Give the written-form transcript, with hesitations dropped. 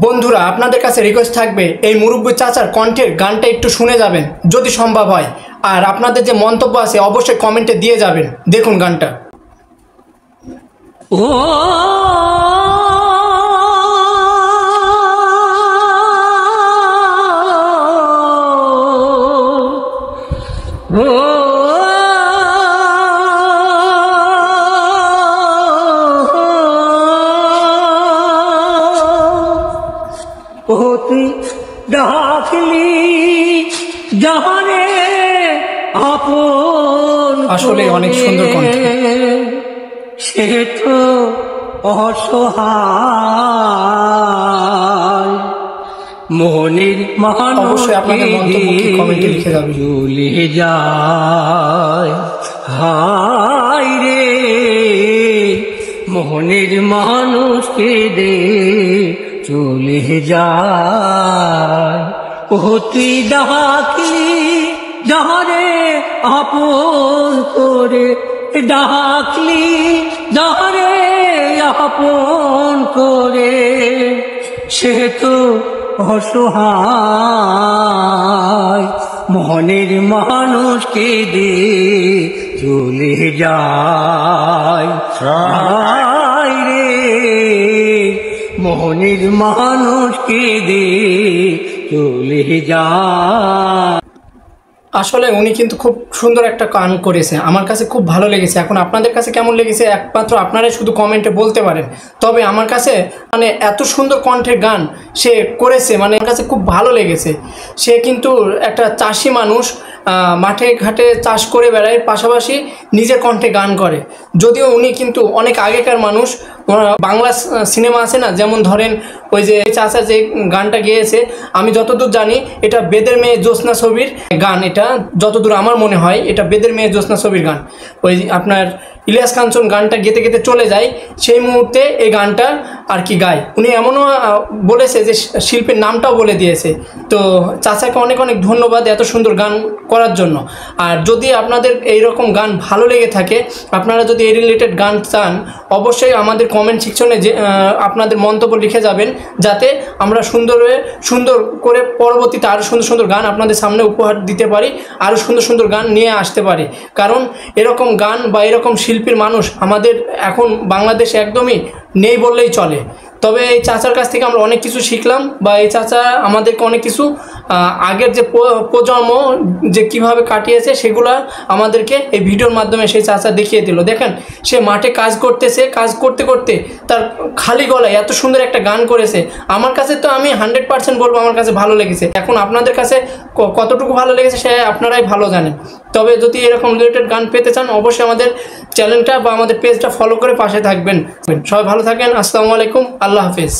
বন্ধুরা আপনাদের কাছে রিকোয়েস্ট থাকবে এই মুরব্বি চাচার কণ্ঠের গানটা একটু শুনে যাবেন যদি সম্ভব হয়, আর আপনাদের যে মন্তব্য আছে অবশ্যই কমেন্টে দিয়ে যাবেন। দেখুন গানটা। ও তুই ডাকলি জাহানে আপন, আসলে অনেক সুন্দর কণ্ঠ। সে তো অসহায় মোহনের মান, অবশ্যই আপনাদের মন্তব্য কমেন্টে লিখে যাবেন। চলে যায় হায় রে মোহনের মানুষকে দে চলে যায়। ও তুই ডাকলি যাহারে আপন করে, ডাকলি যাহারে আপন করে, সে তো অসহায় মোহনের মানুষকে দে চলে যায় হায় রে মোহনের মানুষকে দে চলে যায়। আসলে উনি কিন্তু খুব সুন্দর একটা গান করেছে, আমার কাছে খুব ভালো লেগেছে। এখন আপনাদের কাছে কেমন লেগেছে একমাত্র আপনারাই শুধু কমেন্টে বলতে পারেন। তবে আমার কাছে মানে এত সুন্দর কণ্ঠের গান সে করেছে, মানে আমার কাছে খুব ভালো লেগেছে। সে কিন্তু একটা চাষি মানুষ, মাঠে ঘাটে চাষ করে বেড়ায়, পাশাপাশি নিজের কণ্ঠে গান করে। যদিও উনি কিন্তু অনেক আগেকার মানুষ, বাংলা সিনেমা আছে না, যেমন ধরেন ওই যে চাচা যে গানটা গেয়েছে, আমি যতদূর জানি এটা বেদের মেয়ে জ্যোৎস্না ছবির গান। এটা যতদূর আমার মনে হয় এটা বেদের মেয়ে জ্যোৎস্না ছবির গান। ওই আপনার ইলিয়াস কাঞ্চন গানটা গেতে গেতে চলে যায়, সেই মুহূর্তে এই গানটা আর কি গায়। উনি এমনও বলেছে যে শিল্পীর নামটাও বলে দিয়েছে। তো চাচাকে অনেক অনেক ধন্যবাদ এত সুন্দর গান করার জন্য। আর যদি আপনাদের এই রকম গান ভালো লেগে থাকে, আপনারা যদি এই রিলেটেড গান চান, অবশ্যই আমাদের কমেন্ট সেকশনে যে আপনাদের মন্তব্য লিখে যাবেন, যাতে আমরা সুন্দর করে পরবর্তীতে আরও সুন্দর সুন্দর গান আপনাদের সামনে উপহার দিতে পারি, আরও সুন্দর সুন্দর গান নিয়ে আসতে পারি। কারণ এরকম গান বা এরকম শিল্পীর মানুষ আমাদের এখন বাংলাদেশে একদমই নেই বললেই চলে। তবে এই চাচার কাছ থেকে আমরা অনেক কিছু শিখলাম, বা এই চাচা আমাদেরকে অনেক কিছু আগের যে প্রজন্ম যে কিভাবে কাটিয়েছে সেগুলো আমাদেরকে এই ভিডিওর মাধ্যমে সেই চাচা দেখিয়ে দিল। দেখেন সে মাঠে কাজ করতেছে, কাজ করতে করতে তার খালি গলায় এত সুন্দর একটা গান করেছে। আমার কাছে তো আমি 100% বলবো আমার কাছে ভালো লেগেছে। এখন আপনাদের কাছে কতটুকু ভালো লেগেছে সে আপনারাই ভালো জানেন। তবে যদি এরকম রিলেটেড গান পেতে চান, অবশ্যই আমাদের চ্যানেলটা বা আমাদের পেজটা ফলো করে পাশে থাকবেন। সবাই ভালো থাকেন। আসসালামু আলাইকুম, আল্লাহ হাফেজ।